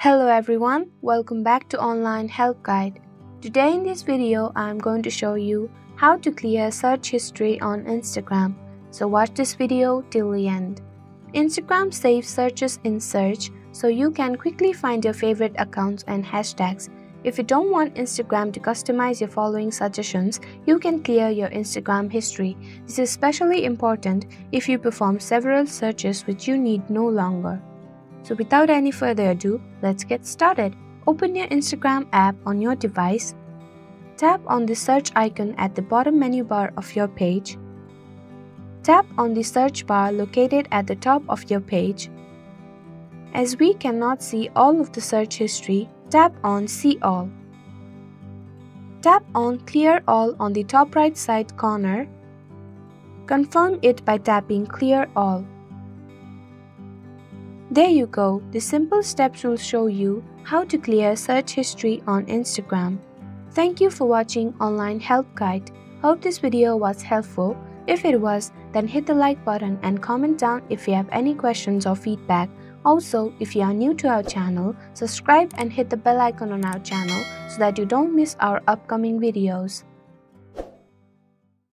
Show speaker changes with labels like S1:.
S1: Hello everyone, welcome back to Online Help Guide. Today in this video, I am going to show you how to clear search history on Instagram. So watch this video till the end. Instagram saves searches in search so you can quickly find your favorite accounts and hashtags. If you don't want Instagram to customize your following suggestions, you can clear your Instagram history. This is especially important if you perform several searches which you need no longer. So without any further ado, let's get started. Open your Instagram app on your device. Tap on the search icon at the bottom menu bar of your page. Tap on the search bar located at the top of your page. As we cannot see all of the search history, tap on See All. Tap on Clear All on the top right side corner. Confirm it by tapping Clear All. There you go, the simple steps will show you how to clear search history on Instagram. Thank you for watching Online Help Guide. Hope this video was helpful. If it was, then hit the like button and comment down if you have any questions or feedback. Also, if you are new to our channel, subscribe and hit the bell icon on our channel so that you don't miss our upcoming videos.